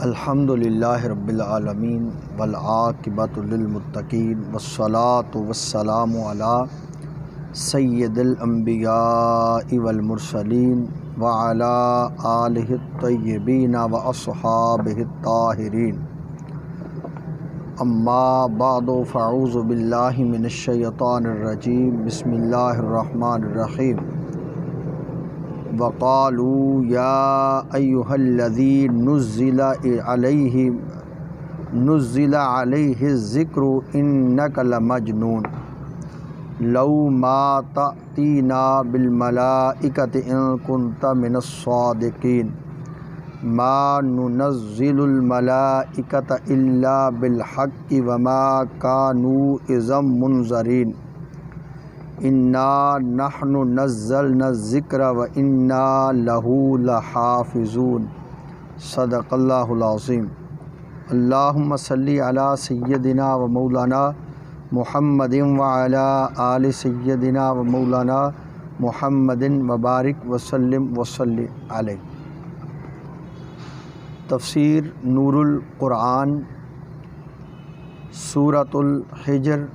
الحمدللہ رب العالمین والعاقبۃ للمتقین والصلاۃ والسلام علی سید الانبیاء والمرسلین وعلی آلہ الطیبین واصحابہ الطاہرین اما بعد فاعوذ باللہ من الشیطان الرجیم بسم اللہ الرحمن الرحیم وقالوا یا ایہا الذی نزل علیہ الذکر انک لمجنون لو ما تأتینا بالملائکۃ ان کنت من الصادقین ما ننزل الملائکۃ الا بالحق وما كانوا اذا منذرین انا نحن نزلنا الذکر وانا لہ لحافظون صدق اللہ العظیم۔ اللہم صلی علی سیدنا و مولانا محمد وعلی آل سیدنا و مولانا محمد وبارک وسلم وصلی علیہ۔ تفسیر نور القرآن سورۃ الحجر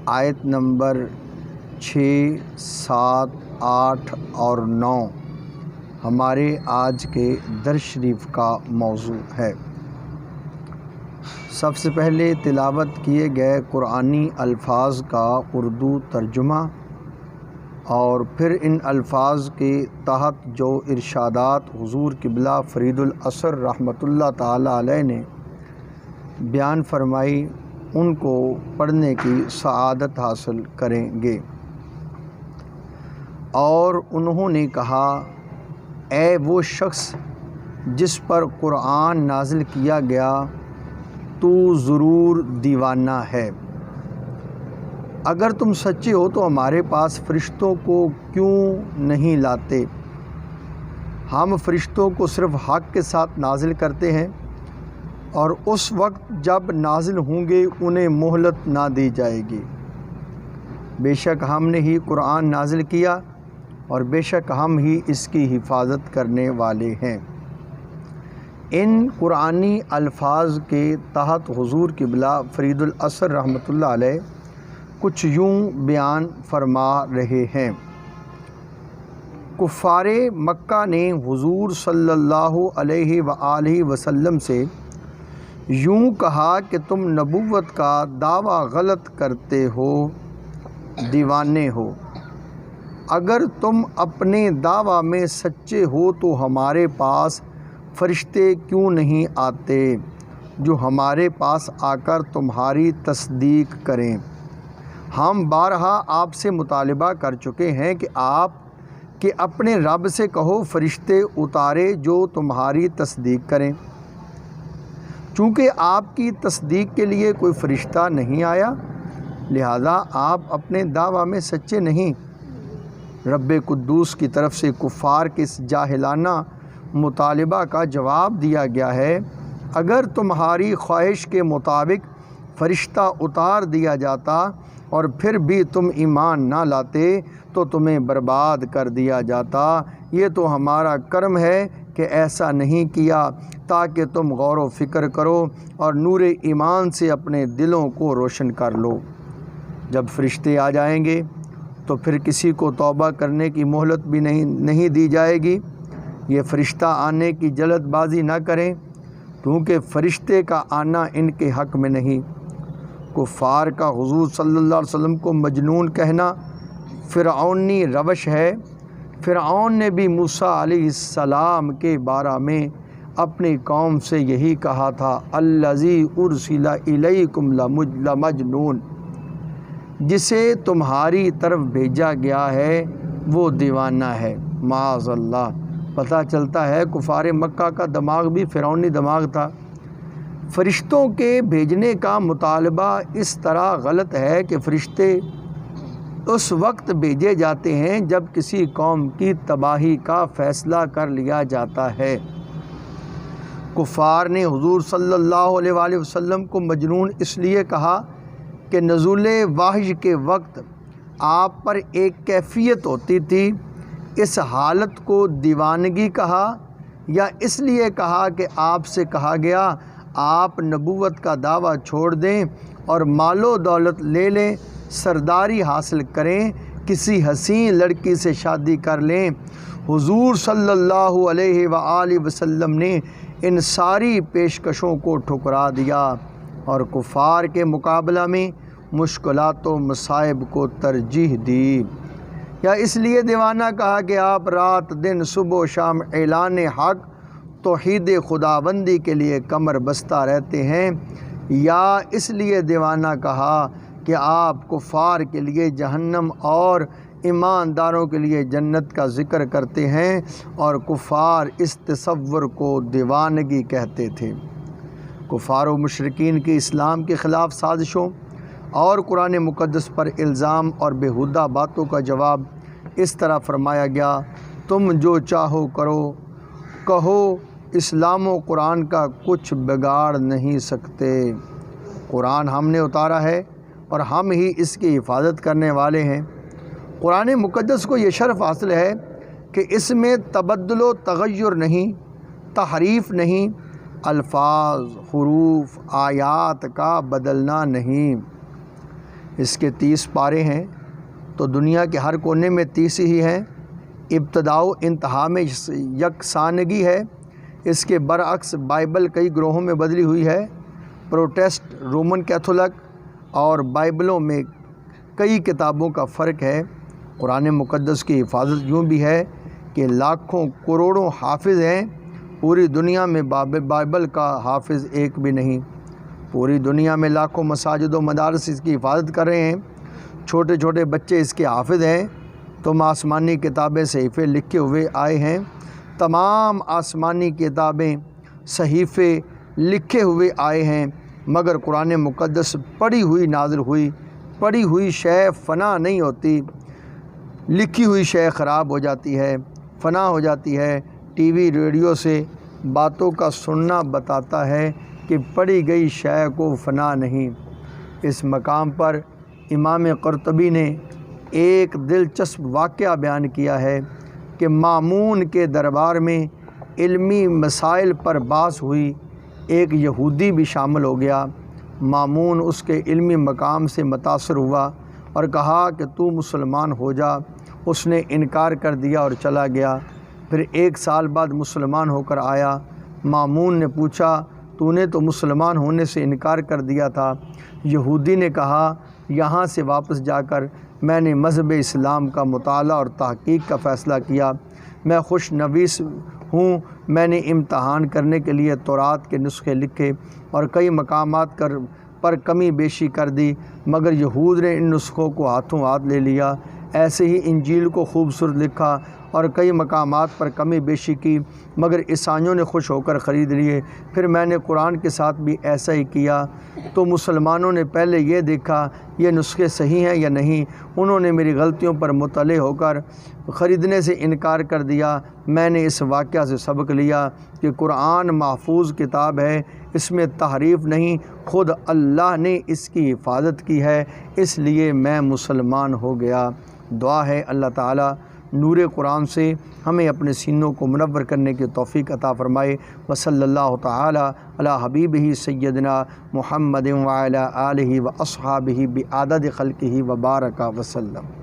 آیت نمبر 6، 7، 8 اور 9 ہمارے آج کے درس شریف کا موضوع ہے۔ سب سے پہلے تلاوت کیے گئے قرآنی الفاظ کا اردو ترجمہ اور پھر ان الفاظ کے تحت جو ارشادات حضور قبلہ فرید الاثر رحمۃ اللہ تعالی علیہ نے بیان فرمائی ان کو پڑھنے کی سعادت حاصل کریں گے۔ اور انہوں نے کہا، اے وہ شخص جس پر قرآن نازل کیا گیا تو ضرور دیوانہ ہے۔ اگر تم سچے ہو تو ہمارے پاس فرشتوں کو کیوں نہیں لاتے؟ ہم فرشتوں کو صرف حق کے ساتھ نازل کرتے ہیں، اور اس وقت جب نازل ہوں گے انہیں مہلت نہ دی جائے گی۔ بے شک ہم نے ہی قرآن نازل کیا اور بے شک ہم ہی اس کی حفاظت کرنے والے ہیں۔ ان قرآنی الفاظ کے تحت حضور قبلہ فرید الاثر رحمۃ اللہ علیہ کچھ یوں بیان فرما رہے ہیں۔ کفار مکہ نے حضور صلی اللہ علیہ وآلہ وسلم سے یوں کہا کہ تم نبوت کا دعویٰ غلط کرتے ہو، دیوانے ہو۔ اگر تم اپنے دعویٰ میں سچے ہو تو ہمارے پاس فرشتے کیوں نہیں آتے جو ہمارے پاس آ کر تمہاری تصدیق کریں؟ ہم بارہا آپ سے مطالبہ کر چکے ہیں کہ آپ اپنے رب سے کہو فرشتے اتارے جو تمہاری تصدیق کریں۔ چونکہ آپ کی تصدیق کے لیے کوئی فرشتہ نہیں آیا، لہذا آپ اپنے دعویٰ میں سچے نہیں۔ رب قدوس کی طرف سے کفار کے اس جاہلانہ مطالبہ کا جواب دیا گیا ہے، اگر تمہاری خواہش کے مطابق فرشتہ اتار دیا جاتا اور پھر بھی تم ایمان نہ لاتے تو تمہیں برباد کر دیا جاتا۔ یہ تو ہمارا کرم ہے کہ ایسا نہیں کیا تاکہ تم غور و فکر کرو اور نور ایمان سے اپنے دلوں کو روشن کر لو۔ جب فرشتے آ جائیں گے تو پھر کسی کو توبہ کرنے کی مہلت بھی نہیں دی جائے گی۔ یہ فرشتہ آنے کی جلد بازی نہ کریں کیونکہ فرشتے کا آنا ان کے حق میں نہیں۔ کفار کا حضور صلی اللہ علیہ وسلم کو مجنون کہنا فرعونی روش ہے۔ فرعون نے بھی موسیٰ علیہ السلام کے بارے میں اپنی قوم سے یہی کہا تھا، الذی ارسل الیکم لمجنون، جسے تمہاری طرف بھیجا گیا ہے وہ دیوانہ ہے۔ معاذ اللہ۔ پتہ چلتا ہے کفار مکہ کا دماغ بھی فرعونی دماغ تھا۔ فرشتوں کے بھیجنے کا مطالبہ اس طرح غلط ہے کہ فرشتے اس وقت بھیجے جاتے ہیں جب کسی قوم کی تباہی کا فیصلہ کر لیا جاتا ہے۔ کفار نے حضور صلی اللہ علیہ وآلہ وسلم کو مجنون اس لیے کہا کہ نزول وحی کے وقت آپ پر ایک کیفیت ہوتی تھی، اس حالت کو دیوانگی کہا یا اس لیے کہا کہ آپ سے کہا گیا آپ نبوت کا دعویٰ چھوڑ دیں اور مال و دولت لے لیں، سرداری حاصل کریں، کسی حسین لڑکی سے شادی کر لیں؟ حضور صلی اللہ علیہ وآلہ وسلم نے ان ساری پیشکشوں کو ٹھکرا دیا اور کفار کے مقابلہ میں مشکلات و مصائب کو ترجیح دی۔ یا اس لیے دیوانہ کہا کہ آپ رات دن صبح و شام اعلان حق توحید خداوندی کے لیے کمر بستہ رہتے ہیں؟ یا اس لیے دیوانہ کہا کہ آپ کفار کے لیے جہنم اور ایمانداروں کے لیے جنت کا ذکر کرتے ہیں اور کفار اس تصور کو دیوانگی کہتے تھے؟ کفار و مشرکین کی اسلام کے خلاف سازشوں اور قرآن مقدس پر الزام اور بیہودہ باتوں کا جواب اس طرح فرمایا گیا، تم جو چاہو کرو، کہو اسلام و قرآن کا کچھ بگاڑ نہیں سکتے۔ قرآن ہم نے اتارا ہے اور ہم ہی اس کی حفاظت کرنے والے ہیں۔ قرآن مقدس کو یہ شرف حاصل ہے کہ اس میں تبدل و تغیر نہیں، تحریف نہیں، الفاظ، حروف، آیات کا بدلنا نہیں۔ اس کے 30 پارے ہیں تو دنیا کے ہر کونے میں 30 ہی ہیں۔ ابتدا و انتہا میں یکسانگی ہے۔ اس کے برعکس بائبل کئی گروہوں میں بدلی ہوئی ہے۔ پروٹسٹ، رومن کیتھولک اور بائبلوں میں کئی کتابوں کا فرق ہے۔ قرآن مقدس کی حفاظت یوں بھی ہے کہ لاکھوں کروڑوں حافظ ہیں، پوری دنیا میں بائبل کا حافظ ایک بھی نہیں۔ پوری دنیا میں لاکھوں مساجد و مدارس اس کی حفاظت کر رہے ہیں، چھوٹے چھوٹے بچے اس کے حافظ ہیں۔ تم آسمانی کتابیں صحیفے لکھے ہوئے آئے ہیں، تمام آسمانی کتابیں صحیفے لکھے ہوئے آئے ہیں، مگر قرآن مقدس پڑھی ہوئی نازل ہوئی۔ پڑھی ہوئی شے فنا نہیں ہوتی، لکھی ہوئی شے خراب ہو جاتی ہے، فنا ہو جاتی ہے۔ ٹی وی ریڈیو سے باتوں کا سننا بتاتا ہے کہ پڑھی گئی شے کو فنا نہیں۔ اس مقام پر امام قرطبی نے ایک دلچسپ واقعہ بیان کیا ہے کہ مامون کے دربار میں علمی مسائل پر بحث ہوئی، ایک یہودی بھی شامل ہو گیا۔ مامون اس کے علمی مقام سے متاثر ہوا اور کہا کہ تو مسلمان ہو جا۔ اس نے انکار کر دیا اور چلا گیا۔ پھر 1 سال بعد مسلمان ہو کر آیا۔ مامون نے پوچھا، تو نے تو مسلمان ہونے سے انکار کر دیا تھا۔ یہودی نے کہا، یہاں سے واپس جا کر میں نے مذہب اسلام کا مطالعہ اور تحقیق کا فیصلہ کیا۔ میں خوش نویس ہوں، میں نے امتحان کرنے کے لیے تورات کے نسخے لکھے اور کئی مقامات پر کمی بیشی کر دی، مگر یہود نے ان نسخوں کو ہاتھوں ہاتھ لے لیا۔ ایسے ہی انجیل کو خوبصورت لکھا اور کئی مقامات پر کمی بیشی کی، مگر عیسائیوں نے خوش ہو کر خرید لیے۔ پھر میں نے قرآن کے ساتھ بھی ایسا ہی کیا۔ تو مسلمانوں نے پہلے یہ دیکھا یہ نسخے صحیح ہیں یا نہیں۔ انہوں نے میری غلطیوں پر مطلع ہو کر خریدنے سے انکار کر دیا۔ میں نے اس واقعہ سے سبق لیا کہ قرآن محفوظ کتاب ہے، اس میں تحریف نہیں، خود اللہ نے اس کی حفاظت کی ہے، اس لیے میں مسلمان ہو گیا۔ دعا ہے اللہ تعالیٰ نور قرآن سے ہمیں اپنے سینوں کو منور کرنے کی توفیق عطا فرمائے۔ وصلی اللہ تعالیٰ علی حبیبہ سیدنا محمد وعلی آلہ واصحابہ بعدد خلقہ وبارک وسلم۔